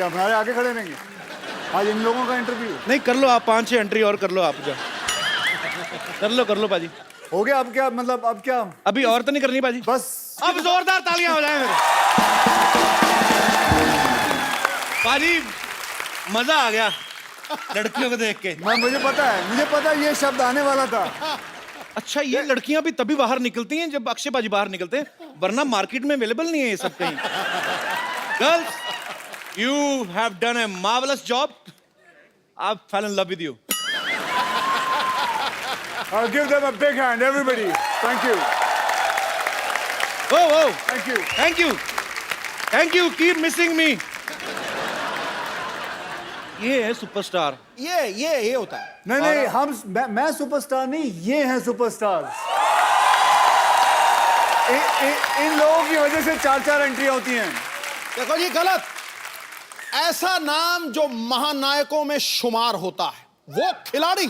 क्या हमारे आगे खड़े रहेंगे? आज इन लोगों का इंटरव्यू नहीं कर लो आप, 5-6 एंट्री और कर लो आप जा। कर लो पाजी। हो गया। अब क्या मतलब, अब क्या? अभी और तो नहीं करनी पाजी? बस अब जोरदार तालियां हो जाए मेरे। पाजी मजा आ गया लड़कियों को देख के। मुझे पता है ये शब्द आने वाला था। अच्छा, ये लड़कियां भी तभी बाहर निकलती हैं जब अक्षय पाजी बाहर निकलते हैं, वरना मार्केट में अवेलेबल नहीं है ये सब कहीं। Girls, you have done a marvellous job. I fail in love with you. I'll give them a big hand, everybody. Thank you. Oh, Thank you. thank you. Keep missing me. ये है superstar. ये होता है। नहीं, मैं superstar नहीं, ये हैं सुपरस्टार। इन लोगों की वजह से 4-4 एंट्री होती हैं। देखो जी, गलत। ऐसा नाम जो महानायकों में शुमार होता है, वो खिलाड़ी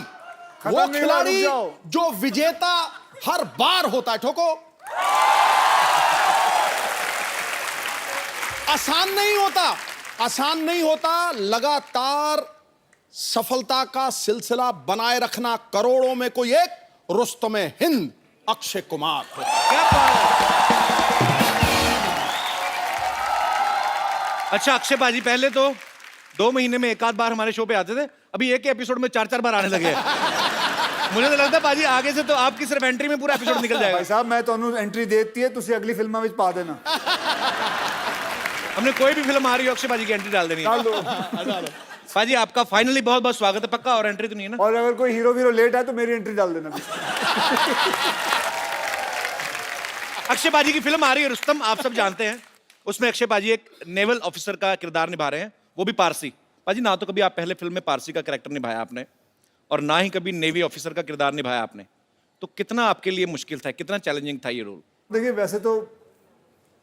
जो विजेता हर बार होता है। ठोको। आसान नहीं होता लगातार सफलता का सिलसिला बनाए रखना। करोड़ों में कोई एक रुस्तम हिंद अक्षय कुमार होता है। क्या बात है। अच्छा अक्षय पाजी, पहले तो 2 महीने में एक आध बार हमारे शो पे आते थे, अभी एक एपिसोड में 4-4 बार आने लगे। मुझे तो लगता है पाजी आगे से तो आपकी सिर्फ एंट्री में पूरा एपिसोड निकल जाएगा। भाई साहब, मैं तो एंट्री देती है, तुसी अगली फिल्म में पा देना। हमने कोई भी फिल्म आ रही हो अक्षय पाजी की एंट्री डाल देनी है। पाजी आपका फाइनली बहुत बहुत स्वागत है। पक्का और एंट्री तो नहीं है ना? और अगर कोई हीरो लेट है तो मेरी एंट्री डाल देना। अक्षय पाजी की फिल्म आ रही है रुस्तम, आप सब जानते हैं। उसमें अक्षय पाजी एक नेवल ऑफिसर का किरदार निभा रहे हैं, वो भी पारसी। पाजी ना तो कभी आप पहले फिल्म में पारसी का कैरेक्टर निभाया आपने, और ना ही कभी नेवी ऑफिसर का किरदार निभाया आपने, तो कितना आपके लिए मुश्किल था, कितना चैलेंजिंग था ये रोल? देखिए, वैसे तो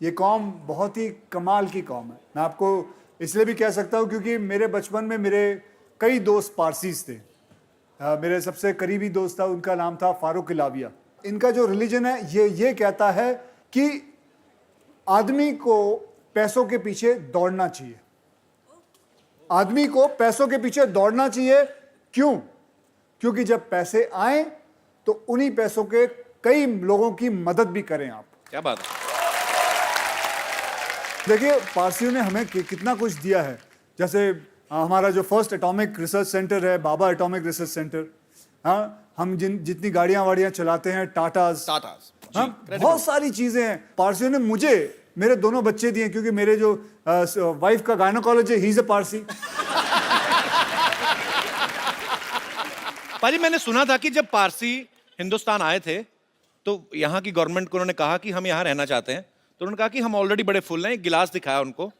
ये कौम बहुत ही कमाल की कौम है। मैं आपको इसलिए भी कह सकता हूँ क्योंकि मेरे बचपन में मेरे कई दोस्त पारसीज थे। मेरे सबसे करीबी दोस्त था, उनका नाम था फारूक इलाविया। इनका जो रिलीजन है ये कहता है कि आदमी को पैसों के पीछे दौड़ना चाहिए। आदमी को पैसों के पीछे दौड़ना चाहिए। क्यों? क्योंकि जब पैसे आए तो उन्हीं पैसों के कई लोगों की मदद भी करें आप। क्या बात है। देखिए, पारसियों ने हमें कितना कुछ दिया है। जैसे हमारा जो फर्स्ट एटॉमिक रिसर्च सेंटर है, बाबा एटॉमिक रिसर्च सेंटर। हाँ, हम जितनी गाड़ियां चलाते हैं, टाटास, हाँ, बहुत सारी चीजें हैं। पारसियों ने मुझे मेरे दोनों बच्चे दिए, क्योंकि मेरे जो वाइफ का गायनोकोलॉजिस्ट है, ही इज अ पारसी। पाजी, मैंने सुना था कि जब पारसी हिंदुस्तान आए थे तो यहाँ की गवर्नमेंट को उन्होंने कहा कि हम यहाँ रहना चाहते हैं, तो उन्होंने कहा कि हम ऑलरेडी बड़े फुल हैं। एक गिलास दिखाया उनको,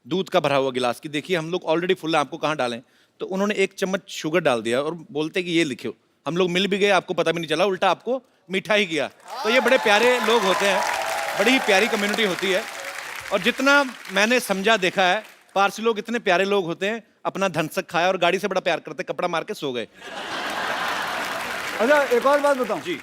दूध का भरा हुआ गिलास, की देखिए हम लोग ऑलरेडी फुल हैं, आपको कहाँ डालें? तो उन्होंने 1 चम्मच शुगर डाल दिया और बोलते कि ये लिखो। हम लोग मिल भी गए, आपको पता भी नहीं चला, उल्टा आपको मीठा ही किया। तो ये बड़े प्यारे लोग होते हैं, बड़ी ही प्यारी कम्युनिटी होती है। और जितना मैंने समझा देखा है, पारसी लोग इतने प्यारे लोग होते हैं, अपना धनसक खाया और गाड़ी से बड़ा प्यार करते, कपड़ा मार के सो गए। अच्छा, एक और बात बताऊं जी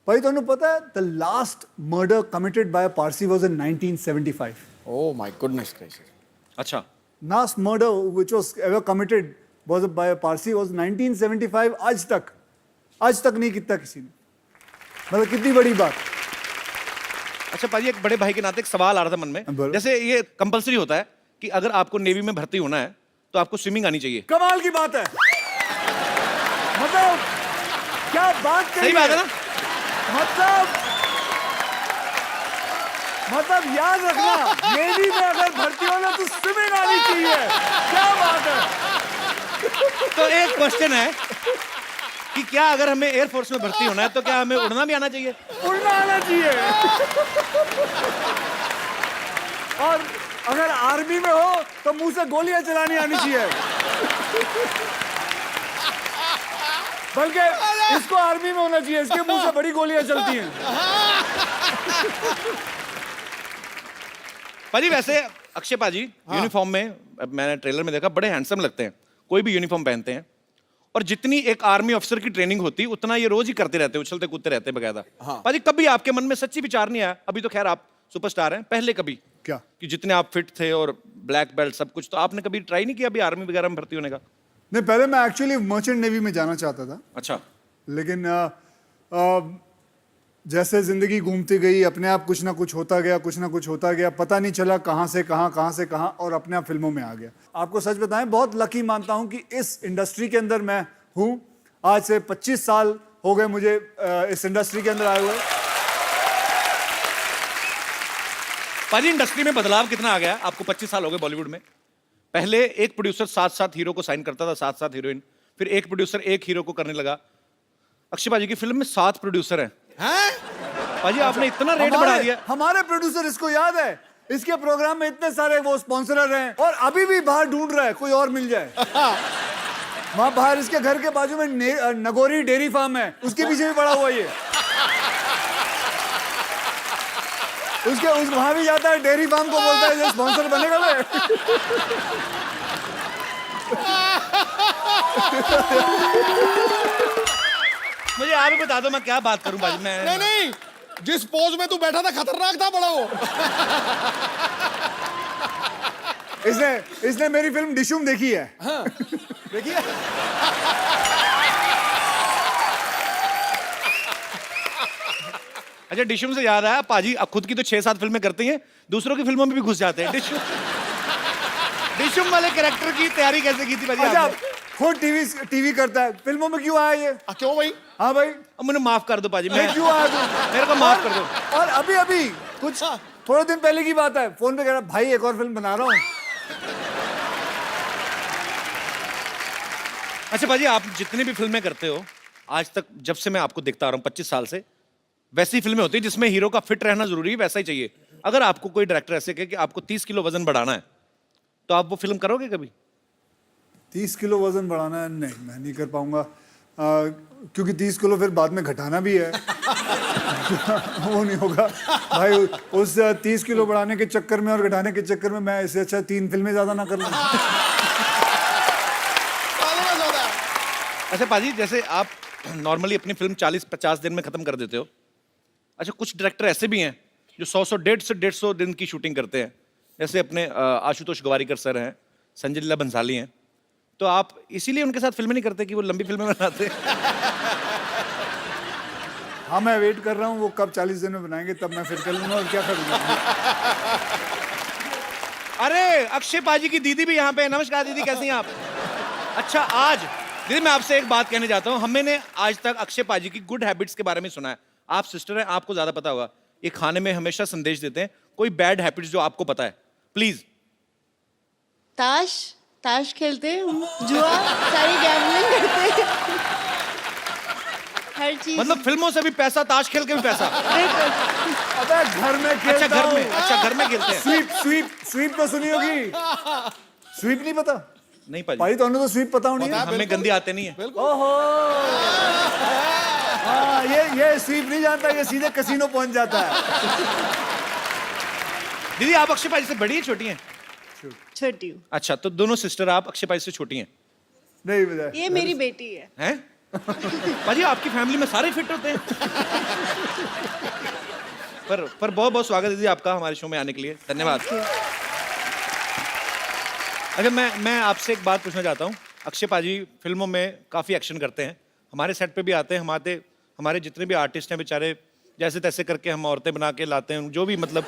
भाई, तुम्हें पता है the last murder committed by a Parsi was in 1975। Oh my goodness gracious. अच्छा, last murder which was ever committed was by a Parsi was 1975। आज तक नहीं कितना किसी ने, मतलब कितनी बड़ी बात। अच्छा पाजी, एक बड़े भाई के नाते एक सवाल आ रहा था मन में। जैसे ये कंपलसरी होता है कि अगर आपको नेवी में भर्ती होना है तो आपको स्विमिंग आनी चाहिए। कमाल की बात है। मतलब क्या बात कही। सही बात है ना? मतलब याद रखना, नेवी में अगर भर्ती होना तो स्विमिंग आनी चाहिए। क्या बात है। तो एक क्वेश्चन है कि क्या अगर हमें एयरफोर्स में भर्ती होना है तो क्या हमें उड़ना भी आना चाहिए? उड़ना आना चाहिए। और अगर आर्मी में हो तो मुंह से गोलियां चलानी आनी चाहिए। बल्कि इसको आर्मी में होना चाहिए, इसके मुंह से बड़ी गोलियां चलती हैं। पाजी, वैसे अक्षय पाजी यूनिफॉर्म में, मैंने ट्रेलर में देखा, बड़े हैंडसम लगते हैं, कोई भी यूनिफॉर्म पहनते हैं। और जितनी एक आर्मी ऑफिसर की ट्रेनिंग होती उतना ये रोज ही करते रहते, उछलते कूदते रहते बकायदा। पाजी, कभी आपके मन में सच्ची विचार नहीं आया? अभी तो खैर आप सुपरस्टार हैं, पहले कभी क्या? कि जितने आप फिट थे और ब्लैक बेल्ट सब कुछ, तो आपने कभी ट्राई नहीं किया अभी आर्मी वगैरह में भर्ती होने का? नहीं, पहले मैं एक्चुअली मर्चेंट नेवी में जाना चाहता था, अच्छा। लेकिन जैसे जिंदगी घूमती गई, अपने आप कुछ ना कुछ होता गया, कुछ ना कुछ होता गया, पता नहीं चला कहाँ से कहाँ, और अपने आप फिल्मों में आ गया। आपको सच बताएं, बहुत लकी मानता हूं कि इस इंडस्ट्री के अंदर मैं हूं। आज से 25 साल हो गए मुझे इस इंडस्ट्री के अंदर आए हुए। पाजी, इंडस्ट्री में बदलाव कितना आ गया? आपको 25 साल हो गए बॉलीवुड में। पहले एक प्रोड्यूसर 7-7 हीरो को साइन करता था, 7-7 हीरोइन, फिर एक प्रोड्यूसर एक हीरो को करने लगा। अक्षय पाजी की फिल्म में 7 प्रोड्यूसर हैं। पाजी आपने इतना रेट बढ़ा दिया। हमारे प्रोड्यूसर, इसको याद है, इसके प्रोग्राम में इतने सारे वो स्पॉन्सरर हैं, और अभी भी बाहर ढूंढ रहा है कोई और मिल जाए। वहां बाहर इसके घर के बाजू में नगोरी डेयरी फार्म है, उसके पीछे भी पड़ा हुआ ये। वहां भी जाता है, डेयरी फार्म को बोलता है ये स्पॉन्सर बनेगा मैं। मुझे आप ही बता दो मैं क्या बात करूं पाजी। मैं नहीं, जिस पोज में तू बैठा था खतरनाक था बड़ा वो। इसने मेरी फिल्म डिशुम देखी है। हाँ, देखिए। अच्छा, डिशुम से याद आया, पाजी अब खुद की तो 6-7 फिल्में करते हैं, दूसरों की फिल्मों में भी घुस जाते हैं। डिशुम वाले कैरेक्टर की तैयारी कैसे की थी पाजी? अच्छा, खुद टीवी करता है, फिल्मों में क्यों आया ये? क्यों भाई? हाँ भाई, अब मुझे माफ कर दो पाजी। मैं क्यों आया तू? मेरे को माफ कर दो। और अभी कुछ थोड़े दिन पहले की बात है, फोन पे कह रहा भाई एक और फिल्म बना रहा हूँ। अच्छा पाजी, आप जितनी भी फिल्में करते हो आज तक, जब से मैं आपको देखता आ रहा हूँ 25 साल से, वैसी फिल्में होती है जिसमें हीरो का फिट रहना जरूरी है, वैसा ही चाहिए। अगर आपको कोई डायरेक्टर ऐसे कहे कि आपको 30 किलो वजन बढ़ाना है, तो आप वो फिल्म करोगे कभी? 30 किलो वजन बढ़ाना है? नहीं, मैं नहीं कर पाऊंगा, क्योंकि 30 किलो फिर बाद में घटाना भी है। वो नहीं होगा भाई, उस 30 किलो बढ़ाने के चक्कर में और घटाने के चक्कर में मैं इससे अच्छा 3 फिल्में ज्यादा ना कर लूं। अच्छा पाजी, जैसे आप नॉर्मली अपनी फिल्म 40-50 दिन में खत्म कर देते हो। अच्छा, कुछ डायरेक्टर ऐसे भी हैं जो 100 150 दिन की शूटिंग करते हैं, जैसे अपने आशुतोष गवारीकर सर हैं, संजय लीला बंसाली हैं। तो आप इसीलिए उनके साथ फिल्में नहीं करते कि वो लंबी फिल्में बनाते हैं? हाँ, मैं वेट कर रहा हूँ वो कब 40 दिन में बनाएंगे, तब मैं फिर कर लूंगा, और क्या करूंगा। अरे अक्षय पाजी की दीदी भी यहाँ पे है। नमस्कार दीदी, कैसी हैं आप? अच्छा, आज दीदी मैं आपसे एक बात कहने जाता हूँ। हमने आज तक अक्षय पाजी की गुड हैबिट्स के बारे में सुना है। आप सिस्टर हैं, आपको ज्यादा पता होगा। ये खाने में हमेशा संदेश देते हैं, कोई बैड हैबिट्स जो आपको पता है, प्लीज। ताश खेलते हैं, जुआ, सारी गैम्बलिंग करते हैं, हर चीज। मतलब फिल्मों से भी पैसा, ताश खेल के भी पैसा? अबे घर में खेलता अच्छा, घर हूँ। में, अच्छा घर में खेलते हैं। स्वीप तो सुनी होगी। स्वीप नहीं पता? नहीं पाजी, भाई तो तो स्वीप पता होनी है। हमें गंदी आते नहीं है। ओहो, हाँ, ये स्वीप नहीं जानता, ये सीधे कसीनो पहुंच जाता है। दीदी आप अक्षय पाजी से बड़ी है छोटी हैं? छोटी हूँ। अच्छा, तो दोनों सिस्टर आप अक्षय पाजी से छोटी हैं? नहीं बता। ये मेरी बेटी है। हैं? पाजी आपकी फैमिली में सारे फिट होते हैं। पर बहुत बहुत स्वागत है दीदी आपका हमारे शो में आने के लिए, धन्यवाद। अच्छा, मैं आपसे एक बात पूछना चाहता हूँ। अक्षय पाजी फिल्मों में काफी एक्शन करते हैं, हमारे सेट पे भी आते हैं। हमारे जितने भी आर्टिस्ट हैं बेचारे, जैसे तैसे करके हम औरतें बना के लाते हैं, जो भी मतलब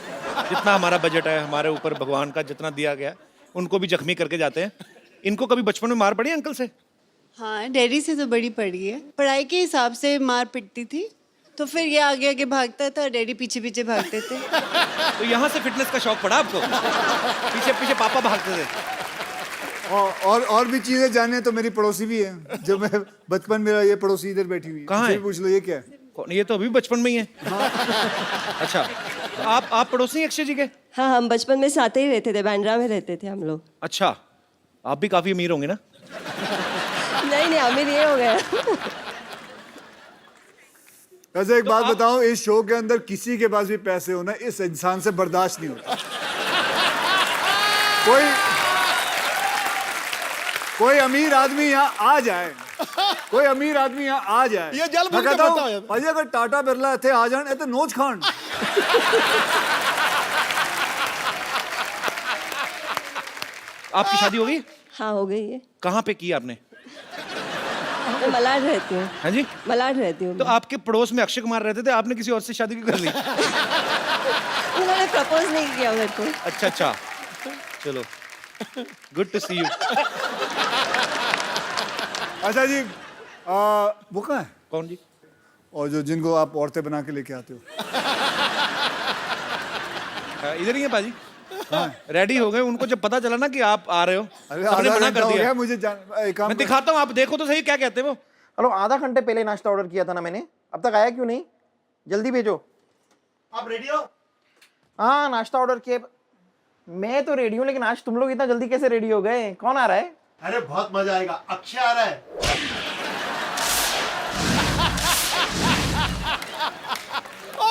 जितना हमारा बजट है, हमारे ऊपर भगवान का जितना दिया गया, उनको भी जख्मी करके जाते हैं। इनको कभी बचपन में मार पड़ी अंकल से? हाँ, डैडी से तो बड़ी पड़ी है। पढ़ाई के हिसाब से मार पिटती थी, तो फिर ये आगे आगे भागता था, डैडी पीछे पीछे भागते थे। तो यहाँ से फिटनेस का शौक पड़ा आपको? पीछे पीछे पापा भागते थे। और भी चीजें जाने तो मेरी पड़ोसी भी है, जो मैं बचपन में, ये पड़ोसी इधर बैठी हुई है। कहाँ है? पूछ लो, ये क्या है? ये तो अभी बचपन में ही है। अच्छा, तो आप पड़ोसी हैं अक्षय जी के? हाँ, हम बचपन में साथ ही रहते थे, बांद्रा में रहते थे हम लोग। अच्छा, आप भी काफी अमीर होंगे ना? नहीं, अमीर ये हो गया। वैसे एक बात बताऊं, इस शो के अंदर किसी के पास भी पैसे होना इस इंसान से बर्दाश्त नहीं होता। कोई अमीर आदमी यहाँ आ जाए, कोई अमीर आदमी यहाँ आ जाए, ये जल मैं भर के कहता बैठा हूँ, है। भाई अगर टाटा बिरला इतने आ जाए तो नोच खान। आपकी शादी हो गई? हाँ हो गई है। कहाँ पे की आपने? मैं मलाड रहती हूँ। हाँ जी? मलाड रहती हूँ। तो आपके पड़ोस में अक्षय कुमार रहते थे, आपने किसी और से शादी क्यों कर ली? उन्होंने प्रपोज नहीं किया मेरे को। अच्छा अच्छा, चलो, गुड टू सी यू। अच्छा जी, वो कहाँ है? कौन जी? और जो जिनको आप औरतें बना के लेके आते हो? इधर ही है पाजी। कहाँ है? रेडी हो गए, उनको जब पता चला ना कि आप आ रहे हो, अरे सबने आधा मना घंटा कर हो दिया। गया मुझे एक काम मैं दिखाता हूँ, आप देखो तो सही क्या कहते हैं वो। हेलो, आधा घंटे पहले नाश्ता ऑर्डर किया था ना मैंने, अब तक आया क्यों नहीं? जल्दी भेजो। आप रेडी हो? हाँ, नाश्ता ऑर्डर किया। मैं तो रेडी हूँ, लेकिन आज तुम लोग इतना जल्दी कैसे रेडी हो गए? कौन आ रहा है? अरे बहुत मजा आएगा, अक्षय आ रहा है।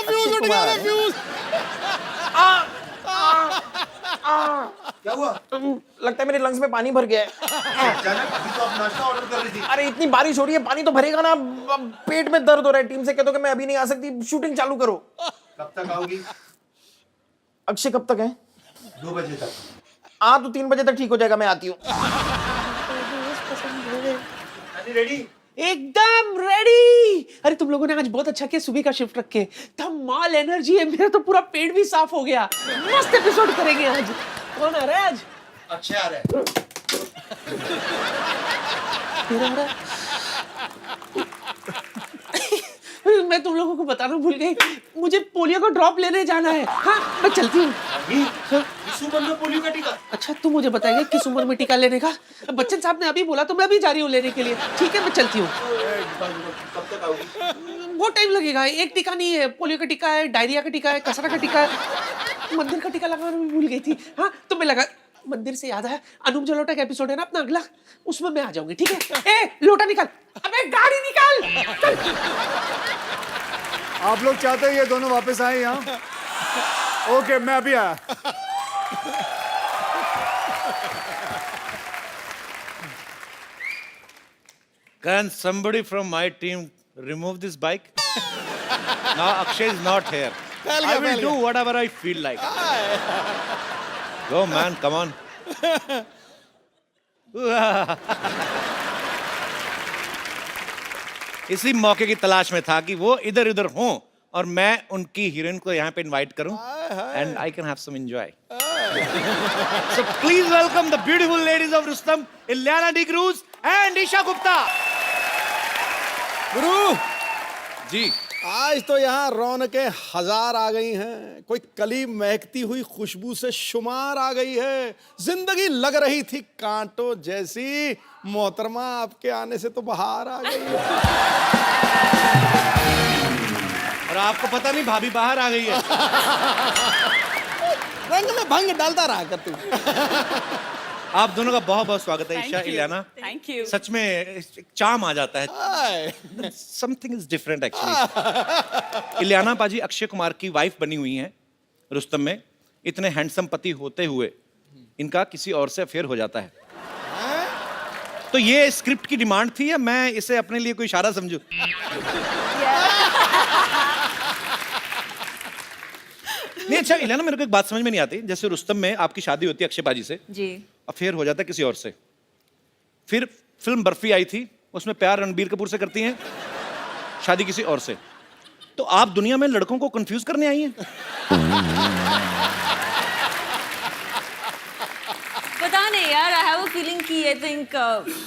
फ्यूज उठ गया, अरे फ्यूज। क्या हुआ? लगता है मेरे लंग्स में पानी भर गया है। अचानक अभी तो आप नाश्ता ऑर्डर कर रही थी। अरे इतनी बारिश हो रही है, पानी तो भरेगा ना। अब पेट में दर्द हो रहा है। टीम से कह दो कि मैं अभी नहीं आ सकती, शूटिंग चालू करो। कब तक आओगी? अक्षय कब तक है? 2 बजे तक। हाँ तो 3 बजे तक ठीक हो जाएगा, मैं आती हूँ। रेडी? एकदम रेडी। अरे तुम लोगों ने आज बहुत अच्छा किया, सुबह का शिफ्ट रख के। धमाल एनर्जी है, मेरा तो पूरा पेट भी साफ हो गया। मस्त एपिसोड करेंगे आज। कौन आ रहा है आज? अक्षय आ रहा है। तेरा आ रहा है? मैं तुम लोगों को बताना भूल गई, मुझे पोलियो का ड्रॉप लेने जाना है। हाँ मैं चलती हूँ। इस उम्र में पोलियो का टीका? अच्छा तू मुझे बताएगा किस उम्र में टीका लेने का? बच्चन साहब ने अभी बोला तो मैं अभी जा रही हूँ लेने के लिए। ठीक है मैं चलती हूँ। कब तक आओगी? बहुत टाइम लगेगा। एक टीका नहीं है, पोलियो का टीका है, डायरिया का टीका है, कसरा का टीका है, मंदिर का टीका लगाना भी भूल गई थी। हाँ तो मैं लगा, मंदिर से याद है, अनूप जलोटा का एपिसोड है ना अपना अगला, उसमें मैं आ जाऊंगी। ठीक है? ए लोटा निकाल, अबे गाड़ी निकाल। चल। आप लोग चाहते हैं ये दोनों वापस आए यहाँ? ओके, मैं अभी आया। Can somebody from my team remove this bike? Now Akshay is not here. I will do whatever I feel like. Go man, come on. इसी मौके की तलाश में था कि वो इधर उधर हों और मैं उनकी हीरोइन को यहाँ पे इनवाइट करूं and I can have some enjoy. So please welcome the beautiful ladies of Rustom, Ileana D'Cruz and Isha Gupta. गुरु, जी आज तो यहाँ रौनकें हजार आ गई हैं। कोई कली महकती हुई खुशबू से शुमार आ गई है। जिंदगी लग रही थी कांटों जैसी। मोहतरमा, आपके आने से तो बाहर आ गई है। और आपको पता नहीं भाभी बाहर आ गई है। रंग में भंग डालता रहा कर तू। आप दोनों का बहुत बहुत स्वागत है ईशा, इलियाना। Thank you. सच में एक चार्म आ जाता है। Hi. Something is different actually. Ileana पाजी अक्षय कुमार की वाइफ बनी हुई हैं रुस्तम में। इतने हैंडसम पति होते हुए इनका किसी और से अफेयर हो जाता है। तो ये स्क्रिप्ट की डिमांड थी या मैं इसे अपने लिए कोई इशारा समझूं? नहीं अच्छा इलियाना, मेरे को एक बात समझ में नहीं आती। जैसे रुस्तम में आपकी शादी होती है अक्षय पाजी से, जी। अफेयर हो जाता है किसी और से। फिर फिल्म बर्फी आई थी, उसमें प्यार रणबीर कपूर से करती हैं, शादी किसी और से। तो आप दुनिया में लड़कों को कंफ्यूज करने आई हैं? पता नहीं यार, आई हैव अ फीलिंग कि I think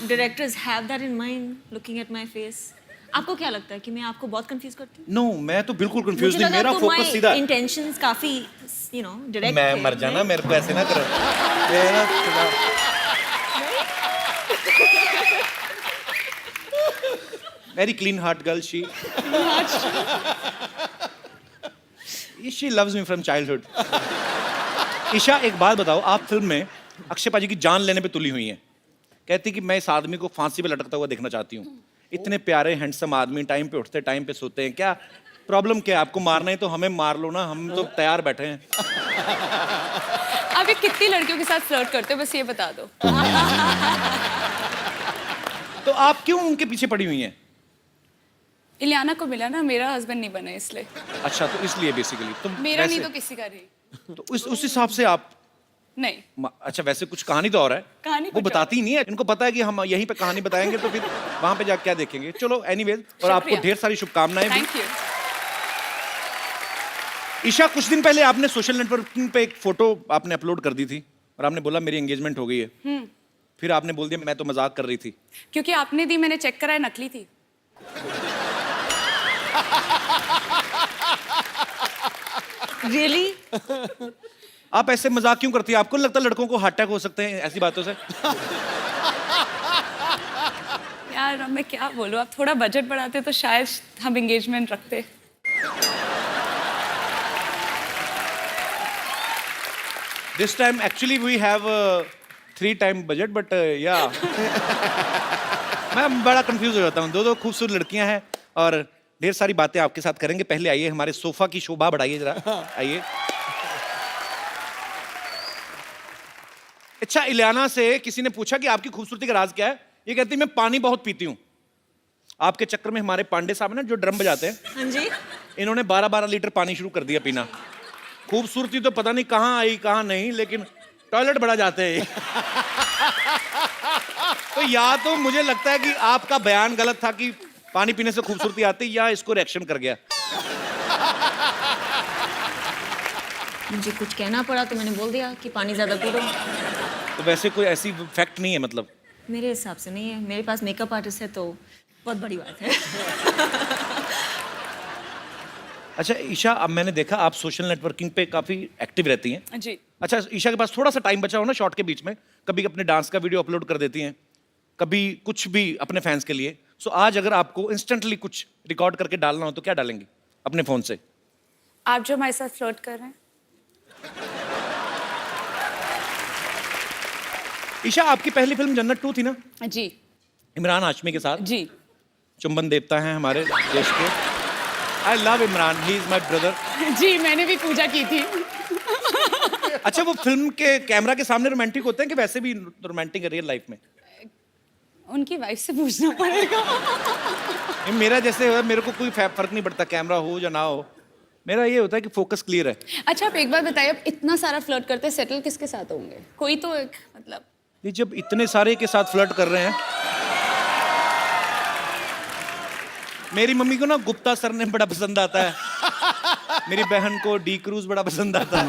directors have that in mind looking at my face. आपको क्या लगता है कि मैं आपको बहुत कंफ्यूज करती हूँ? नो, मैं तो बिल्कुल कंफ्यूज नहीं। मेरा फोकस सीधा। इंटेंशंस काफी यू नो डायरेक्ट। मैं मर जाना, मेरे को ऐसे ना करो। Very clean heart girl she. She loves me from childhood. Isha एक बात बताओ, आप फिल्म में अक्षय पाजी की जान लेने पे तुली हुई हैं। कहती कि मैं इस आदमी को फांसी पे लटकता हुआ देखना चाहती हूँ। इतने प्यारे हैंडसम आदमी, टाइम पे उठते टाइम पे सोते हैं। क्या प्रॉब्लम क्या है? आपको मारना है तो हमें मार लो ना, हम तो तैयार बैठे हैं। आप ये कितनी लड़कियों के साथ फ्लर्ट करते हो, बस ये बता दो। तो आप क्यों उनके पीछे पड़ी हुई हैं? इलियाना को मिला ना, मेरा हस्बैंड नहीं बना इसलिए। अच्छा, तो इसलिए बेसिकली तुम मेरा नहीं वैसे- तो किसी का नहीं। तो उस हिसाब से आप नहीं, अच्छा, वैसे कुछ कहानी तो और है, कहानी वो कुछ बताती ही नहीं है। इनको पता है कि हम यहीं पे कहानी बताएंगे तो फिर वहां पे जाके क्या देखेंगे। चलो एनीवेज, और आपको शुक्रिया। ढेर सारी शुभकामनाएं भी। Thank you. ईशा, कुछ दिन पहले आपने सोशल नेटवर्किंग पे एक फोटो आपने अपलोड कर दी थी और आपने बोला मेरी एंगेजमेंट हो गई है। फिर आपने बोल दिया मैं तो मजाक कर रही थी। क्योंकि आपने दी, मैंने चेक कराया, नकली थी। रियली? आप ऐसे मजाक क्यों करती है? आपको नहीं लगता लड़कों को हार्ट अटैक हो सकते हैं ऐसी बातों से? यार अब मैं क्या बोलूँ, आप थोड़ा बजट बढ़ाते तो शायद हम एंगेजमेंट रखते। This time actually we have 3 times budget, but yeah. मैं बड़ा कंफ्यूज हो जाता हूँ। दो खूबसूरत लड़कियां हैं और ढेर सारी बातें आपके साथ करेंगे। पहले आइए, हमारे सोफा की शोभा बढ़ाइए जरा। आइए। अच्छा, इलियाना से किसी ने पूछा कि आपकी खूबसूरती का राज क्या है? ये कहती मैं पानी बहुत पीती हूँ। आपके चक्कर में हमारे पांडे साहब ना जो ड्रम बजाते हैं, हाँ जी। इन्होंने 12-12 लीटर पानी शुरू कर दिया पीना। खूबसूरती तो पता नहीं कहाँ आई कहाँ नहीं, लेकिन टॉयलेट बड़ा जाते हैं। तो या तो मुझे लगता है कि आपका बयान गलत था कि पानी पीने से खूबसूरती आती, या इसको रिएक्शन कर गया। मुझे कुछ कहना पड़ा तो मैंने बोल दिया कि पानी ज्यादा पी लो। तो वैसे कोई ऐसी फैक्ट नहीं है मतलब? मेरे हिसाब से नहीं है, मेरे पास मेकअप आर्टिस्ट है तो बहुत बड़ी बात है। अच्छा ईशा, अब मैंने देखा आप सोशल नेटवर्किंग पे काफी एक्टिव रहती हैं। जी। अच्छा, ईशा के पास थोड़ा सा टाइम बचा हो ना शॉर्ट के बीच में, कभी अपने डांस का वीडियो अपलोड कर देती हैं, कभी कुछ भी अपने फैंस के लिए। सो आज अगर आपको इंस्टेंटली कुछ रिकॉर्ड करके डालना हो तो क्या डालेंगे अपने फोन से? आप जो हमारे साथ फ्लर्ट कर रहे हैं। ईशा, आपकी पहली फिल्म जन्नत 2 थी ना, जी। इमरान हाशमी के साथ? जी। चुंबन देवता हैं हमारे देश के। I love Imran, he is my brother. जी, मैंने भी पूजा की थी। अच्छा, वो फिल्म के कैमरा के सामने रोमांटिक होते हैं कि वैसे भी रोमांटिक है रियल लाइफ में? उनकी वाइफ से पूछना पड़ेगा। ये मेरा जैसे है, मेरे को कोई फर्क नहीं पड़ता कैमरा हो या ना हो। मेरा ये होता है कि फोकस क्लियर है। अच्छा, आप एक बार बताइए, आप इतना सारा फ्लर्ट करते हैं, सेटल किसके साथ होंगे? कोई तो एक मतलब। ये जब इतने सारे के साथ फ्लर्ट कर रहे हैं, मेरी मम्मी को ना गुप्ता सर ने बड़ा पसंद आता है, मेरी बहन को डी क्रूज बड़ा पसंद आता है।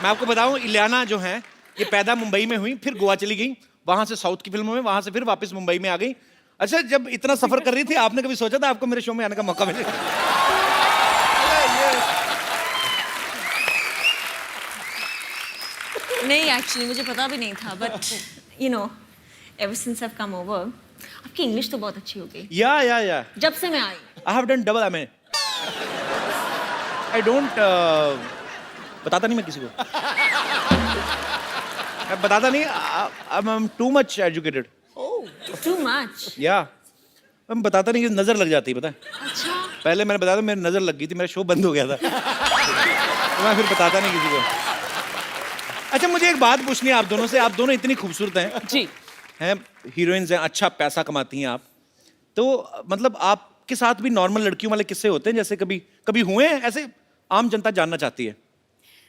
मैं आपको बताऊं, इलियाना जो है ये पैदा मुंबई में हुई, फिर गोवा चली गई, वहां से साउथ की फिल्मों में, वहां से फिर वापस मुंबई में आ गई। अच्छा, जब इतना सफर कर रही थी, आपने कभी सोचा था आपको मेरे शो में आने का मौका मिलेगा? नहीं, एक्चुअली मुझे पता भी नहीं था, but you know ever since I have come over, आपकी इंग्लिश तो बहुत अच्छी हो गई। या जब से मैं आई। I have done double MA. I don't बताता नहीं मैं किसी को। मैं बताता नहीं, I am too much educated. Too much? या मैं बताता नहीं कि नजर लग जाती है, पता है? अच्छा। पहले मैंने बताया था, मेरी नजर लग गई थी, मेरा शो बंद हो गया था। तो मैं फिर बताता नहीं किसी को। अच्छा, मुझे एक बात पूछनी है आप दोनों से। आप दोनों इतनी खूबसूरत हैं, जी। हैं हीरोइंस हैं, अच्छा पैसा कमाती हैं आप, तो मतलब आपके साथ भी नॉर्मल लड़कियों वाले किस्से होते हैं? जैसे कभी कभी हुए हैं ऐसे? आम जनता जानना चाहती है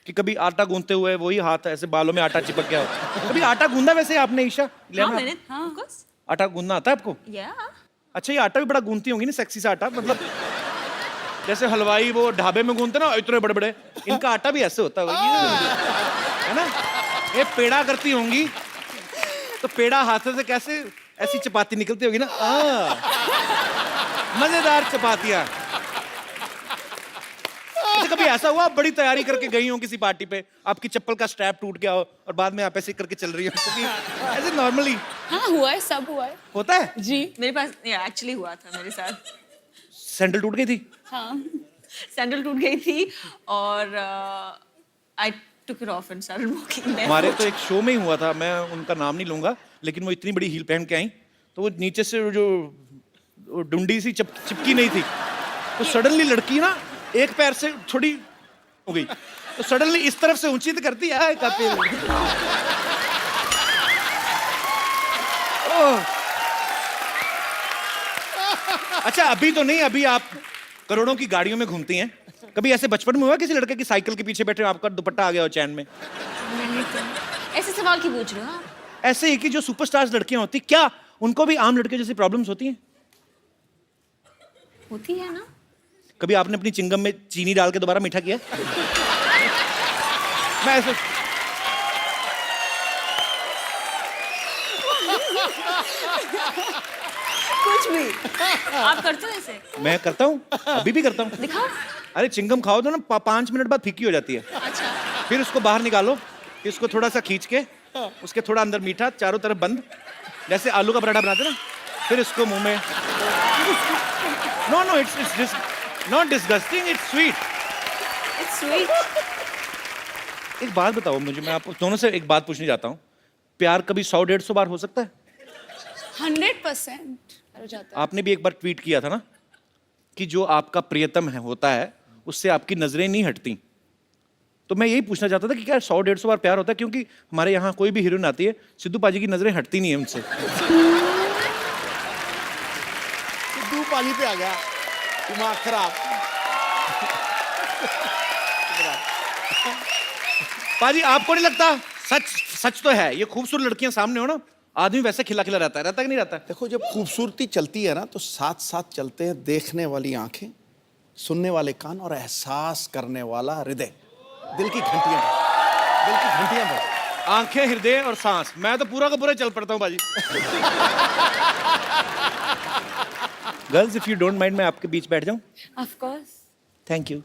कि कभी आटा गूंथते हुए वही हाथ ऐसे बालों में आटा चिपक गया हो। कभी आटा गूंदा वैसे आपने ईशा? हाँ, मैंने। हाँ, of course। आटा गूंदना आता है आपको? या। अच्छा, ये आटा भी बड़ा गूंथती होंगी ना, सेक्सी सा आटा, मतलब जैसे हलवाई वो ढाबे में गूंथते ना इतने बड़े बड़े, इनका आटा भी ऐसे होता है ना? ये पेड़ा करती होंगी तो पेड़ा हाथ से कैसे ऐसी चपाती निकलती होगी ना, मजेदार चपातियां। अच्छा, कभी ऐसा हुआ आप बड़ी तैयारी करके गई हो किसी पार्टी पे, आपकी चप्पल का स्ट्रैप टूट गया हो और बाद में आप ऐसे करके चल रही हो? ऐसे नॉर्मली हाँ, हुआ है, सब हुआ है। होता है? जी। मेरे पास एक्चुअली हुआ था मेरे साथ। सैंडल टूट गई थी? हाँ। सैंडल टूट गई थी और I took it off and started walking. हमारे तो एक शो में ही हुआ था, मैं उनका नाम नहीं लूंगा, लेकिन वो इतनी बड़ी हील पहन के आई तो वो नीचे से जो डुंडी सी चिपकी नहीं थी, तो सडनली लड़की ना एक पैर से थोड़ी हो गई, तो सडनली इस तरफ से ऊंची तो करती है अच्छा, अभी तो नहीं, अभी आप करोड़ों की गाड़ियों में घूमती हैं, कभी ऐसे बचपन में हुआ किसी लड़के की साइकिल के पीछे बैठे हो, आपका दुपट्टा आ गया हो चैन में? नहीं तो ऐसे सवाल क्यों पूछ रहे हो आप? ऐसे ही कि जो सुपरस्टार्स लड़कियां होती, क्या उनको भी आम लड़के जैसी प्रॉब्लम्स होती हैं? होती है ना। कभी आपने अपनी चिंगम में चीनी डाल के दोबारा मीठा किया? मैं ऐसे कुछ भी आप करते हो ऐसे? मैं करता हूँ, अभी भी करता हूँ। दिखाओ। अरे चिंगम खाओ तो ना 5 मिनट बाद फीकी हो जाती है। अच्छा। फिर उसको बाहर निकालो, फिर उसको थोड़ा सा खींच के, उसके थोड़ा अंदर मीठा, चारों तरफ बंद, जैसे आलू का पराठा बनाते ना, फिर इसको मुंह में। No no, it's not disgusting, it's sweet. It's sweet. एक बात बताओ मुझे, मैं आप दोनों से एक बात पूछने जाता हूँ, प्यार कभी 100-150 बार हो सकता है? 100% हो जाता है। आपने भी एक बार ट्वीट किया था ना कि जो आपका प्रियतम है होता है उससे आपकी नजरें नहीं हटती। तो मैं यही पूछना चाहता था कि क्या 100-150 बार प्यार होता है? क्योंकि हमारे यहाँ कोई भी हीरोइन आती है, सिद्धू पाजी की नजरें हटती नहीं है उनसे। सिद्धू पाजी पे आ गया, दिमाग खराब। पाजी आपको नहीं लगता? सच तो है, ये खूबसूरत लड़कियां सामने हो ना, आदमी वैसे खिला खिला रहता है कि नहीं रहता है? देखो, जब खूबसूरती चलती है ना तो साथ साथ चलते हैं देखने वाली आंखें, सुनने वाले कान और एहसास करने वाला हृदय। दिल की घंटियां बज। आंखें, हृदय और सांस, मैं तो पूरा का पूरा चल पड़ता हूँ बाजी। Girls, if you don't mind, मैं आपके बीच बैठ जाऊं? Of course. Thank you.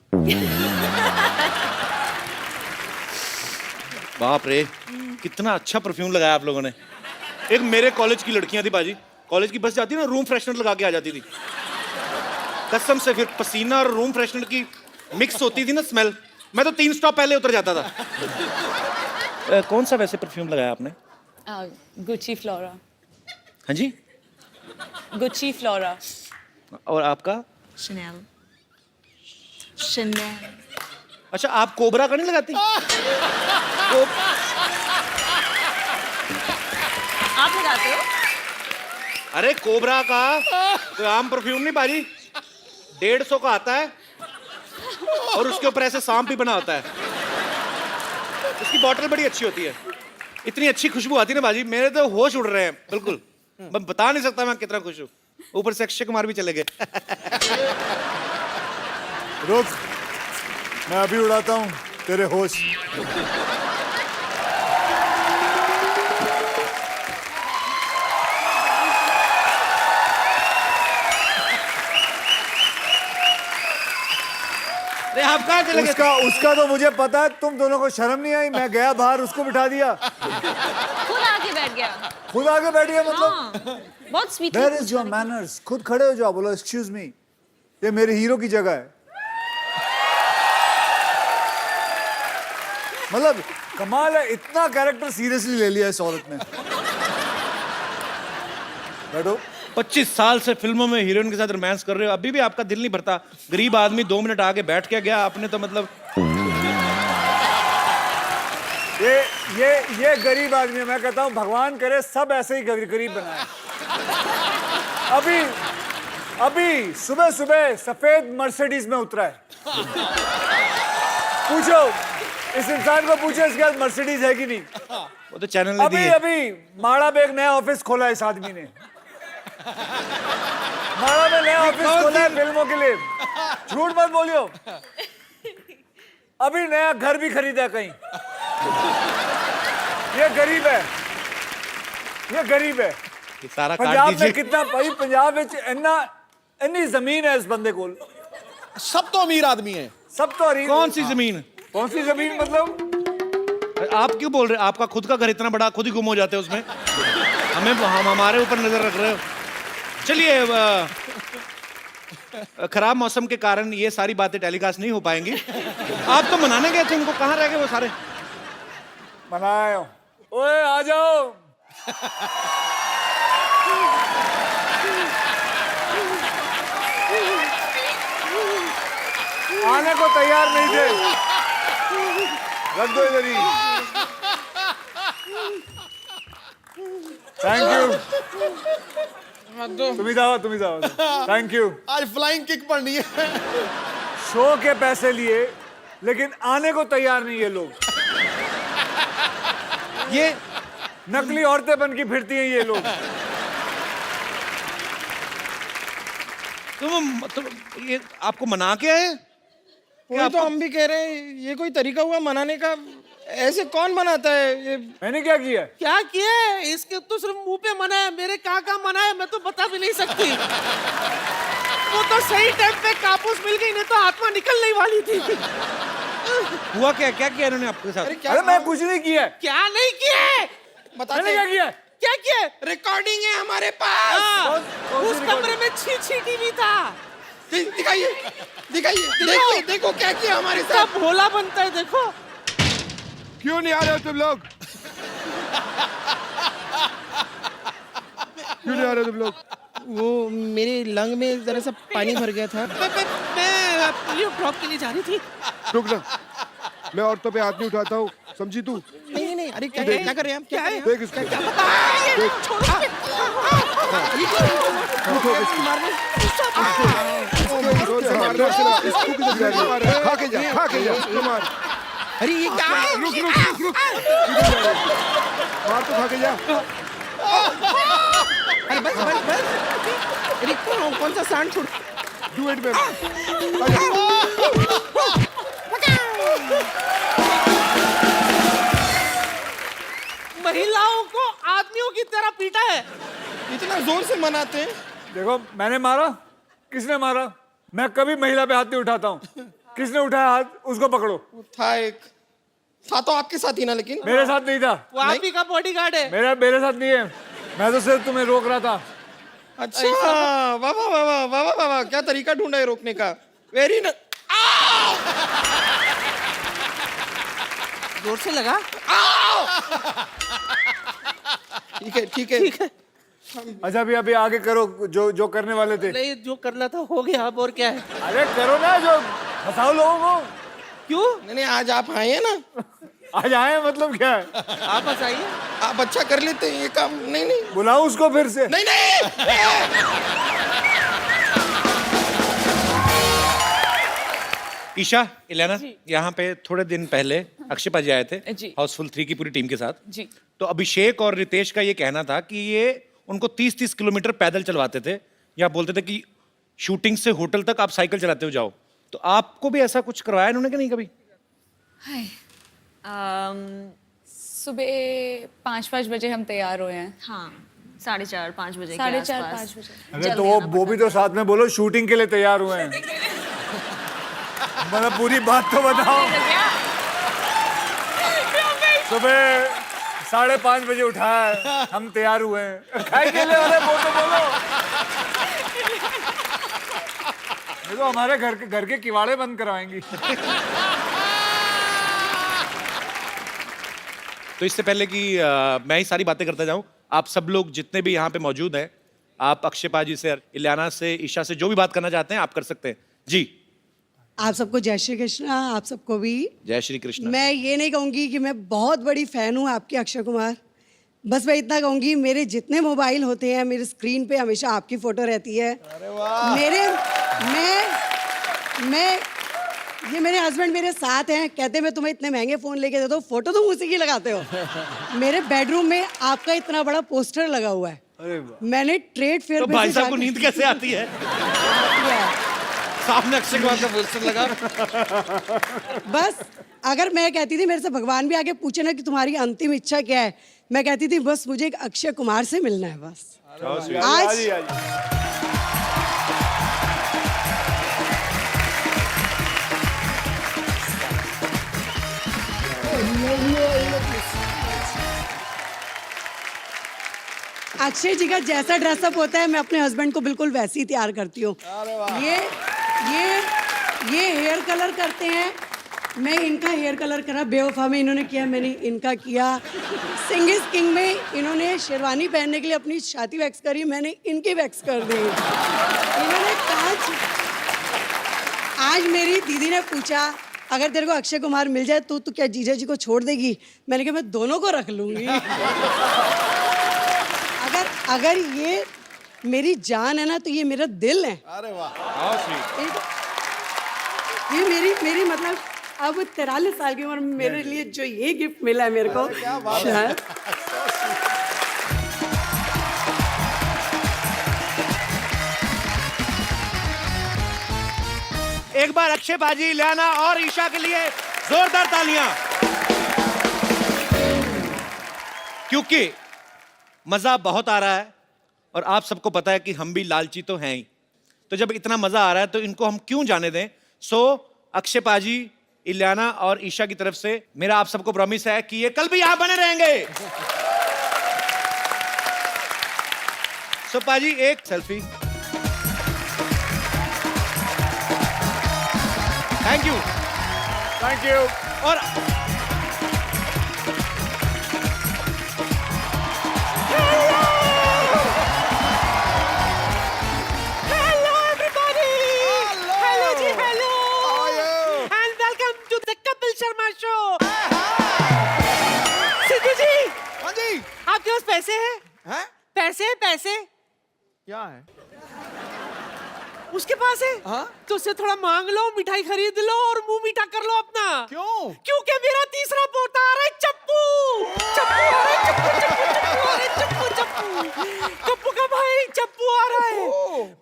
बाप रे, कितना अच्छा परफ्यूम लगाया आप लोगों ने। एक मेरे कॉलेज की लड़कियां थी बाजी, कॉलेज की बस जाती ना, रूम फ्रेशनर लगा के आ जाती थी कसम से। फिर पसीना और रूम फ्रेशनर की मिक्स होती थी ना स्मेल, मैं तो 3 स्टॉप पहले उतर जाता था। कौन सा वैसे परफ्यूम लगाया आपने? Gucci Flora. हाँ जी? Gucci Flora. और आपका? शनेल। शनेल। अच्छा, आप कोबरा का नहीं लगाती? आप लगाते हो? अरे कोबरा का कोई आम परफ्यूम नहीं बाजी, 150 का आता है और उसके ऊपर ऐसे सांप भी बना होता है। उसकी बॉटल बड़ी अच्छी होती है, इतनी अच्छी खुशबू आती है ना बाजी, मेरे तो होश उड़ रहे हैं बिल्कुल। मैं बता नहीं सकता मैं कितना खुश हूँ। ऊपर से अक्षय कुमार भी चले गए। रुक, मैं अभी उड़ाता हूँ तेरे होश। अरे आप कहाँ चले गए? उसका तो मुझे पता है, तुम दोनों को शर्म नहीं आई? मैं गया बाहर, उसको बिठा दिया, खुद आके बैठ गया। खुद आगे बैठ गया। मतलब हाँ, बहुत sweet. Where is your manners? खुद खड़े हो जाओ, बोलो एक्सक्यूज मी, ये मेरे हीरो की जगह है। मतलब कमाल है, इतना कैरेक्टर सीरियसली ले लिया इस औरत ने। बैठो। 25 साल से फिल्मों में हीरोइन के साथ रोमांस कर रहे हो, अभी भी आपका दिल नहीं भरता? गरीब आदमी 2 मिनट आगे बैठ के गया, आपने तो मतलब। ये गरीब आदमी है। मैं कहता हूँ भगवान करे सब ऐसे ही गरीब बनाए। अभी सुबह सुबह सफेद मर्सिडीज में उतरा है। पूछो इस इंसान को, पूछो इसके पास मर्सिडीज है कि नहीं। वो तो चैनल ने दी है। अभी माड़ा में एक नया ऑफिस खोला है इस आदमी ने। माड़ा में नया ऑफिस खोला है फिल्मों के लिए, झूठ मत बोलियो। अभी नया घर भी खरीदा कहीं। ये गरीब है, ये गरीब है। ये सारा काट पंजाब में दीजिए। कितना भाई, पंजाब में इतनी जमीन है इस बंदे को। सब तो अमीर आदमी है। सब तो कौन सी जमीन? कौन सी जमीन मतलब? आप क्यों बोल रहे हैं? आपका खुद का घर इतना बड़ा, खुद ही गुम हो जाते हैं उसमें, हम हमारे ऊपर नजर रख रहे हो। चलिए, खराब मौसम के कारण ये सारी बातें टेलीकास्ट नहीं हो पाएंगी। आप तो मनाने गए थे उनको, कहाँ रह गए वो सारे? मनाओ। ओए आ जाओ। आने को तैयार नहीं थे, रख दो इधर ही। Thank you. तुम ही जाओ। Thank you. आज फ्लाइंग किक पड़नी है। शो के पैसे लिए, लेकिन आने को तैयार नहीं ये लोग। ये नकली औरतें बन के फिरती हैं ये लोग। तुम ये आपको मना के आए? वही तो हम भी कह रहे हैं, ये कोई तरीका हुआ मनाने का? ऐसे कौन मनाता है ये? मैंने क्या किया? क्या किया है? इसके तो सिर्फ मुंह पे मना है, मेरे कहाँ मना है मैं तो बता भी नहीं सकती। वो तो सही टाइम पे कापूस मिल गई, नहीं तो आत्मा निकलने वाली थी। हुआ क्या? क्या किया इन्होंने आपके साथ? अरे मैं कुछ नहीं किया। क्या नहीं किया है? मैंने क्या किया? क्या किया? रिकॉर्डिंग है हमारे पास। उस कमरे में छी टीवी था। दिखाइए दिखाइए, देखो देखो क्या किया हमारे साथ। सब भोला बनता है, देखो। क्यों नहीं आ रहे हो तुम लोग? क्यों नहीं आ रहे हो तुम लोग? वो मेरे लंग में जरा सा पानी भर गया था। मैं पोलियो ड्रॉप के लिए जा रही थी। रुक ना, मैं औरतों पे हाथ नहीं उठाता हूँ, समझी तू? नहीं नहीं, अरे क्या क्या कर रहे हैं आप? क्या है? देख इसको, खा के जा, खा के जा, इसको मार। अरे ये क्या है? रुक रुक रुक रुक, मार तो खा के जा। अरे बस बस बस। अरे कौन सा सांड छोड़? Do it man. महिलाओं को आदमियों की तरह पीटा है। इतना जोर से मनाते हैं। देखो, मैंने मारा? किसने मारा? मैं कभी महिला पे हाथ नहीं उठाता हूँ। किसने उठाया हाथ, उसको पकड़ो। था एक, था तो आपके साथ ही ना, लेकिन मेरे साथ नहीं था। वो आप ही का बॉडीगार्ड है। मेरे साथ नहीं है। मैं तो सिर्फ तुम्हें रोक रहा था। अच्छा, वाह वाह वाह वाह वाह वाह वाह, क्या तरीका ढूंढा है रोकने का। वेरी न जोर से लगा। ठीक है ठीक है ठीक है। अच्छा, अभी आगे करो जो जो करने वाले थे। नहीं, जो करना था हो गया, अब और क्या है? अरे करो ना, जो फंसाओ लोगों को। क्यों? नहीं आज आप आए हैं ना। आज आए मतलब क्या है? आप बताइए। आप अच्छा कर लेते हैं ये काम। नहीं नहीं बुलाओ उसको फिर से। नहीं नहीं। ईशा, इलियाना, यहाँ पे थोड़े दिन पहले अक्षय पाजी आए थे जी। हाउसफुल 3 की पूरी टीम के साथ। जी। तो अभिषेक और रितेश का ये कहना था कि ये उनको 30-30 किलोमीटर पैदल चलवाते थे, या बोलते थे कि शूटिंग से होटल तक आप साइकिल चलाते हो जाओ। तो आपको भी ऐसा कुछ करवाया इन्होंने कि नहीं कभी? हाय सुबह 5 बजे हम तैयार हुए हैं। हाँ, 4:30-5 बजे के 4:30 आसपास। 5 बजे। अरे तो वो भी तो साथ में बोलो, शूटिंग के लिए तैयार हुए हैं। मतलब पूरी बात तो बताओ। सुबह 5:30 बजे उठाया है, हम तैयार हुए हैं। खाए के लिए? अरे वो तो बोलो। ये तो हमारे घर के किवाड़े बंद करवाएंगी। तो इससे पहले कि मैं ही सारी बातें करता जाऊं, आप सब लोग जितने भी यहाँ पे मौजूद हैं, आप अक्षय पाजी से, इलियाना से, ईशा से जो भी बात करना चाहते हैं आप कर सकते हैं जी। आप सबको जय श्री कृष्ण। आप सबको भी जय श्री कृष्ण। मैं ये नहीं कहूँगी कि मैं बहुत बड़ी फ़ैन हूँ आपके अक्षय कुमार। बस मैं इतना कहूँगी, मेरे जितने मोबाइल होते हैं मेरे स्क्रीन पे हमेशा आपकी फ़ोटो रहती है। अरे वाह। मेरे हस्बैंड मेरे साथ हैं, कहते हैं मैं तुम्हें इतने महंगे फ़ोन लेके देता हूँ, फ़ोटो तुम उसी की लगाते हो। मेरे बेडरूम में आपका इतना बड़ा पोस्टर लगा हुआ है। अरे वाह। मैंने ट्रेड फेयर तो भाई साहब को नींद कैसे आती है? सामने अक्षय कुमार का पोस्टर लगा। बस अगर मैं कहती थी, मेरे से भगवान भी आके पूछे ना कि तुम्हारी अंतिम इच्छा क्या है, मैं कहती थी बस मुझे एक अक्षय कुमार से मिलना है बस। आज अक्षय जी का जैसा ड्रेसअप होता है मैं अपने हस्बैंड को बिल्कुल वैसे ही तैयार करती हूँ। ये हेयर कलर करते हैं, मैं इनका हेयर कलर करा, बेवफा में इन्होंने किया, मैंने इनका किया। सिंग इज किंग में इन्होंने शेरवानी पहनने के लिए अपनी छाती वैक्स करी, मैंने इनकी वैक्स कर दी। इन्होंने कांच। आज मेरी दीदी ने पूछा अगर तेरे को अक्षय कुमार मिल जाए तो क्या जीजा जी को छोड़ देगी? मैंने कहा मैं दोनों को रख लूंगी। अगर ये मेरी जान है ना तो ये मेरा दिल है। अरे वाह। ये मेरी मतलब अब 43 साल की उम्र में मेरे लिए जो ये गिफ्ट मिला है मेरे को, शायद एक बार अक्षय बाजी, इलियाना और ईशा के लिए जोरदार तालियां, क्योंकि मजा बहुत आ रहा है और आप सबको पता है कि हम भी लालची तो हैं ही। तो जब इतना मजा आ रहा है तो इनको हम क्यों जाने दें। सो अक्षय पाजी, इलियाना और ईशा की तरफ से मेरा आप सबको प्रॉमिस है कि ये कल भी यहां बने रहेंगे। सो पाजी, एक selfie. Thank you, thank you. और हेलो एवरीबॉडी, हेलो जी, hello and welcome to the Kapil Sharma show. Sidhu ji, हाँ जी। आपके पास पैसे हैं? हैं? पैसे पैसे क्या है? उसके पास है? हाँ? तो उससे थोड़ा मांग लो, मिठाई खरीद लो और मुंह मीठा कर लो अपना। क्यों? क्योंकि मेरा तीसरा पोता आ रहा है, चप्पू। चप्पू आ रहा है, चप्पू आ रहा है, चप्पू चप्पू। कप्पू का भाई चप्पू आ रहा है।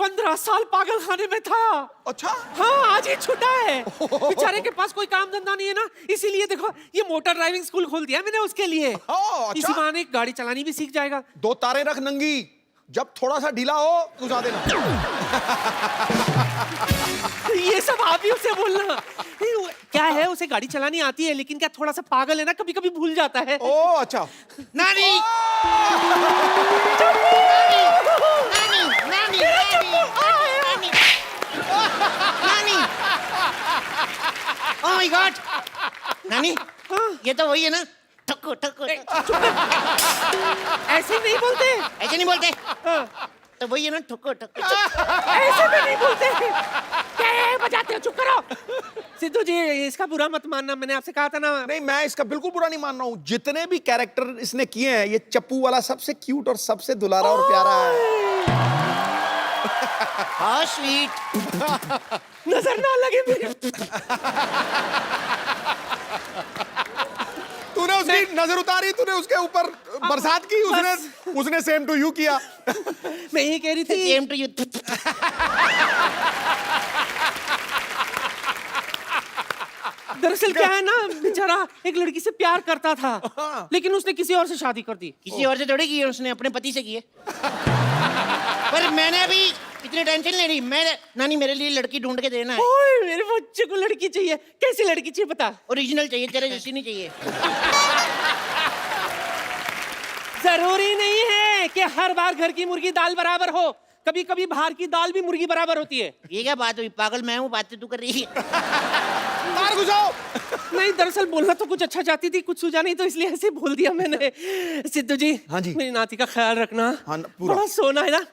15 साल पागल खाने में था। अच्छा। हाँ, आज ही छूटा है। बेचारे के पास कोई काम धंधा नहीं है ना, इसीलिए देखो ये मोटर ड्राइविंग स्कूल खोल दिया मैंने उसके लिए। अच्छा। इसी बहाने गाड़ी चलानी भी सीख जाएगा। 2 तारे रख नंगी, जब थोड़ा सा ढीला हो घुसा देना। ये सब आप ही उसे बोलना। नहीं, क्या है, उसे गाड़ी चलानी आती है, लेकिन क्या थोड़ा सा पागल है ना, कभी कभी भूल जाता है। ओ अच्छा। नानी, ओह माय गॉड, नानी, ये तो वही है ना, ठक्को ठक्को। ऐसे नहीं बोलते। ऐसे नहीं बोलते? तो वही है ना, ठक्को ठक्को। ऐसे भी नहीं बोलते। क्या है, बजाते हो, चुप करो। सिद्धू जी, इसका बुरा मत मानना, मैंने आपसे कहा था ना। नहीं, मैं इसका बिल्कुल बुरा नहीं मान रहा हूँ। जितने भी कैरेक्टर इसने किए हैं, ये चप्पू वाला सबसे क्यूट और सबसे दुलारा और प्यारा है। How sweet. नजर ना लगे मेरे। तूने उसकी नजर उतारी, तूने उसके ऊपर बरसात की, उसने सेम टू यू किया। मैं ये कह रही थी, सेम टू यू। दरअसल क्या है ना, बेचारा एक लड़की से प्यार करता था, लेकिन उसने किसी और से शादी कर दी। किसी और से थोड़ी की है, उसने अपने पति से की है। पर मैंने अभी इतनी टेंशन नहीं ली। मैं नानी, मेरे लिए लड़की ढूंढ के देना है। ओए, मेरे बच्चे को लड़की चाहिए। कैसी लड़की चाहिए बता? ओरिजिनल चाहिए, तेरे जैसी नहीं चाहिए। जरूरी नहीं है कि हर बार घर की मुर्गी दाल बराबर हो, कभी कभी बाहर की दाल भी मुर्गी बराबर होती है। ये क्या बात हुई? पागल मैं हूँ, बात तू कर रही है। मार घुसाओ। नहीं, दरअसल बोलना तो कुछ अच्छा चाहती थी, कुछ सूझा नहीं, तो इसलिए ऐसे बोल दिया मैंने। सिद्धू जी, हाँ जी। मेरी नाती का ख्याल रखना। हाँ, पूरा। बड़ा सोना है ना।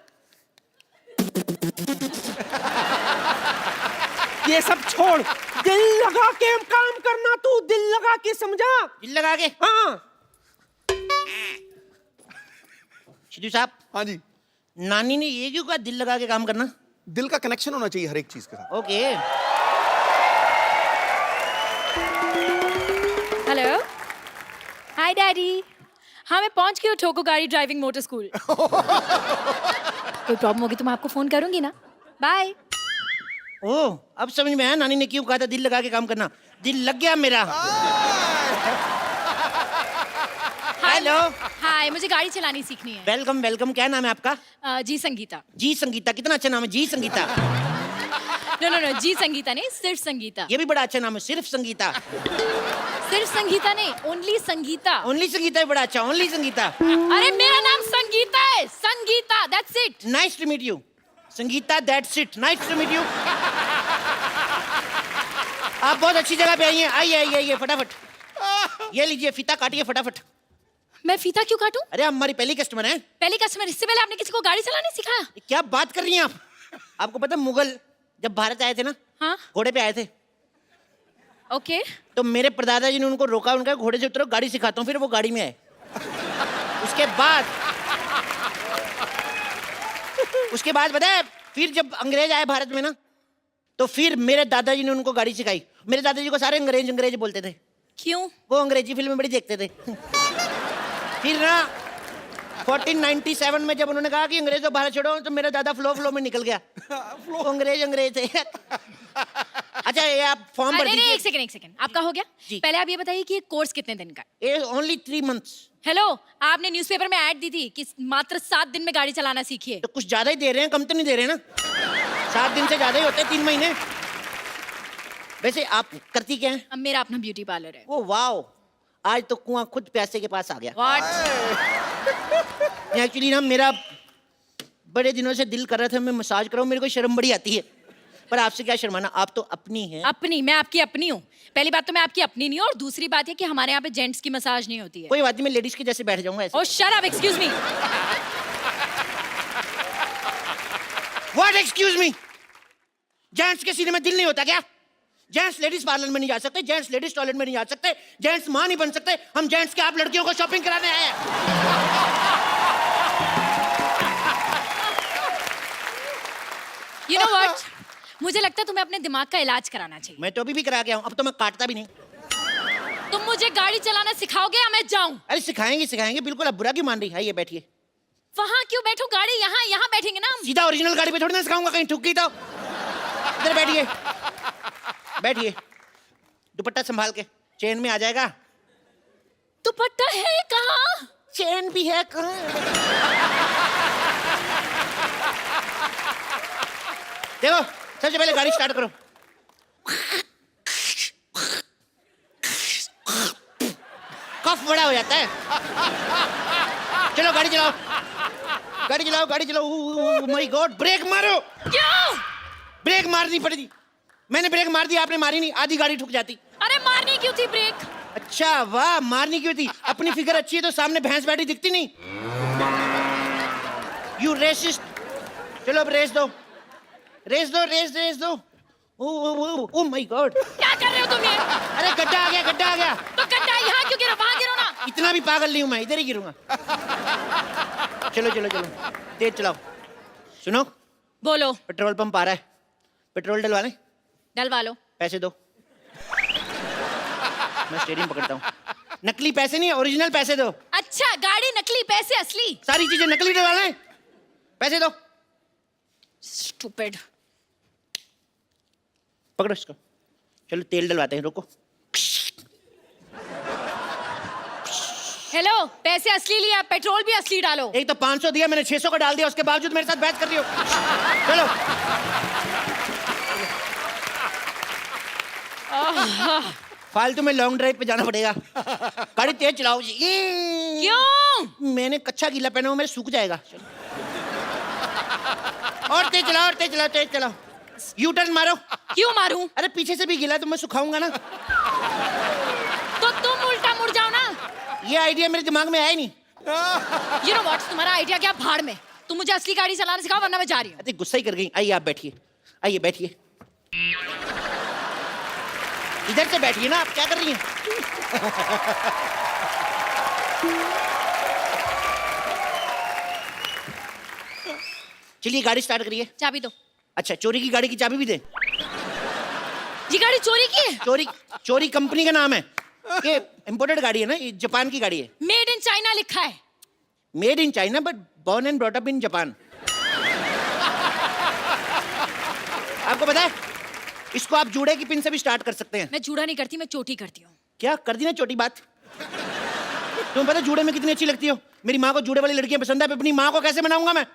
ये सब छोड़, दिल लगा के काम करना, तू दिल लगा के, समझा? दिल लगा के? हाँ। सिद्धू साहब। हाँ जी। नानी ने ये क्यों कहा, दिल लगा के काम करना? दिल का कनेक्शन होना चाहिए हर एक चीज के साथ। ओके। हेलो, हाय डैडी। हाँ, मैं पहुंच गई हूँ ठोको गाड़ी ड्राइविंग मोटर स्कूल। कोई प्रॉब्लम होगी तो मैं आपको फोन करूंगी ना। बाय। ओह, अब समझ में आया नानी ने क्यों कहा था दिल लगा के काम करना। दिल लग गया मेरा। हेलो। हाय, मुझे गाड़ी चलानी सीखनी है। Welcome welcome. क्या नाम है आपका? जी संगीता। जी संगीता, कितना अच्छा नाम है, जी संगीता। नो नो नो, जी संगीता नहीं, सिर्फ संगीता। ये भी बड़ा अच्छा नाम है, सिर्फ संगीता। सिर्फ संगीता नहीं, ओनली संगीता। ओनली संगीता भी बड़ा अच्छा, ओनली संगीता। अरे मेरा नाम संगीता है, Sangeeta, that's it. Nice to meet you Sangeeta, that's it. Nice to meet you. आप बहुत अच्छी जगह पे आई हैं। आइए आइए आइए, फटाफट ये लीजिए, फीता काटिए फटाफट। मैं फीता क्यों काटूं? अरे आप हमारी पहली कस्टमर हैं। पहली कस्टमर? इससे पहले आपने किसी को गाड़ी चलाने सिखाया? क्या बात कर रही हैं आप? आपको पता है मुगल जब भारत आए थे ना, हाँ, घोड़े पे आए थे। ओके। तो मेरे परदादा जी ने उनको रोका, उनका घोड़े से उतरो, गाड़ी सिखाता हूँ। फिर वो गाड़ी में आए। उसके बाद पता है, फिर जब अंग्रेज आए भारत में ना, तो फिर मेरे दादाजी ने उनको गाड़ी सिखाई। मेरे दादाजी को सारे अंग्रेज बोलते थे। क्यों? वो अंग्रेजी फिल्में बड़ी देखते थे। फिर ना 1497 में जब उन्होंने कहा कि अंग्रेजों भारत छोड़ो, तो मेरा दादा फ्लो में निकल गया। वो अंग्रेज थे। अच्छा, ये आप फॉर्म भर दीजिए। एक सेकंड, आपका हो गया? जी। पहले आप ये बताइए कि ये कोर्स कितने दिन का है? ये ओनली 3 months। हेलो, आपने न्यूज़पेपर में ऐड दी थी कि मात्र 7 दिन में गाड़ी चलाना सीखिए। तो कुछ ज्यादा ही दे रहे हैं, कम तो नहीं दे रहे ना। 7 दिन से ज्यादा ही होते हैं, 3 महीने। वैसे आप करती क्या है? अब मेरा अपना ब्यूटी पार्लर है। ओ वाओ, आज तो कुआं खुद प्यासे के पास आ गया। व्हाट? एक्चुअली ना मेरा बड़े दिनों से दिल कर रहा था मैं मसाज कराऊं, मेरे को शर्म बड़ी आती है, पर आपसे क्या शर्माना, आप तो अपनी हैं। अपनी? मैं आपकी अपनी हूँ? पहली बात तो मैं आपकी अपनी नहीं हूँ, और दूसरी बात है कि हमारे यहाँ पे जेंट्स की मसाज नहीं होती है। कोई बात नहीं, मैं लेडीज के जैसे बैठ जाऊंगा ऐसे। Oh shut up, excuse me. What excuse me? Gents के सीने में दिल नहीं होता क्या? जेंट्स लेडीज पार्लर में नहीं जा सकते, जेंट्स लेडीज टॉयलेट में नहीं जा सकते, जेंट्स मां नहीं बन सकते। हम जेंट्स के आप लड़कियों को शॉपिंग कराने आए हैं। यू नो व्हाट, मुझे लगता है तुम्हें अपने दिमाग का इलाज कराना चाहिए। मैं तो अभी भी करा गया हूँ, अब तो मैं काटता भी नहीं। तुम मुझे गाड़ी चलाना सिखाओगे या मैं जाऊं? अरे सिखाएंगे बिल्कुल। अब बुरा क्यों मान रही है? ये बैठिए। वहां क्यों बैठो? गाड़ी यहाँ बैठेंगे ना हम। सीधा ओरिजिनल गाड़ी पे थोड़ी ना सिखाऊंगा, कहीं ठुक गई तो। इधर बैठिए, बैठिए। दुपट्टा संभाल के, चेन में आ जाएगा। दुपट्टा है कहाँ? चेन भी है कहाँ? देखो, सबसे पहले गाड़ी स्टार्ट करो। कफ बड़ा हो जाता है। चलो गाड़ी चलाओ, गाड़ी चलाओ। माय गॉड, ब्रेक मारो। क्यों? ब्रेक मारनी पड़ेगी। मैंने ब्रेक मार दी, आपने मारी नहीं, आधी गाड़ी ठुक जाती। अरे मारनी क्यों थी ब्रेक? अच्छा वाह, मारनी क्यों थी? अपनी फिगर अच्छी है तो सामने भैंस बैठी दिखती नहीं। You racist. चलो अब रेस दो। ओ माय गॉड, क्या कर रहे हो तुम ये? अरे गड्ढा आ गया। तो गड्ढा यहाँ क्यों गिरा? वहां गिरो ना। इतना भी पागल नहीं हूं मैं, इधर ही गिरूंगा। चलो तेज चलाओ। सुनो, बोलो। पेट्रोल पंप आ रहा है, पेट्रोल डलवा लें? डलवा लो। पैसे दो। मैं स्टीयरिंग पकड़ता हूँ। नकली पैसे नहीं, ओरिजिनल पैसे दो। अच्छा, गाड़ी नकली, पैसे असली। सारी चीजें नकली डलवा लें, पैसे दो। स्टूपिड। पकड़ो इसको। चलो तेल डलवाते हैं, रुको। हेलो, पैसे असली लिया, पेट्रोल भी असली डालो। एक तो 500 दिया मैंने, 600 का डाल दिया, उसके बावजूद मेरे साथ बहस कर रही हो। चलो। फालतू में लॉन्ग ड्राइव पे जाना पड़ेगा। गाड़ी तेज चलाओ जी। क्यों? मैंने कच्चा गीला पहना हुआ, मेरे सूख जाएगा। और तेज चलाओ। यू टर्न मारो। क्यों मारूं? अरे पीछे से भी गीला तो मैं सुखाऊंगा ना। तो तुम उल्टा मुड़ जाओ ना। ये आइडिया मेरे दिमाग में आया ही नहीं। यू नो व्हाट, तुम्हारा आइडिया क्या भाड़ में। तुम मुझे असली गाड़ी चलाना सिखाओ, वरना मैं जा रही हूँ। अरे गुस्सा ही कर गई। आइए आप बैठिए, बैठिए। इधर से बैठिए ना, आप क्या कर रही हैं? चलिए गाड़ी स्टार्ट करिए। चाबी दो। अच्छा, चोरी की गाड़ी की चाबी भी दे? ये गाड़ी चोरी की है? चोरी कंपनी का नाम है। ये इंपोर्टेड गाड़ी है ना, ये जापान की गाड़ी है। मेड इन चाइना लिखा है। Made in China but born and brought up in Japan. आपको पता है, इसको आप जूड़े की पिन से भी स्टार्ट कर सकते हैं। मैं जूड़ा नहीं करती, मैं चोटी करती हूँ। क्या कर दी ना छोटी बात? तुम्हें पता जूड़े में कितनी अच्छी लगती हो? मेरी माँ को जूड़े वाली लड़कियां पसंद है, अपनी माँ को कैसे मनाऊंगा मैं?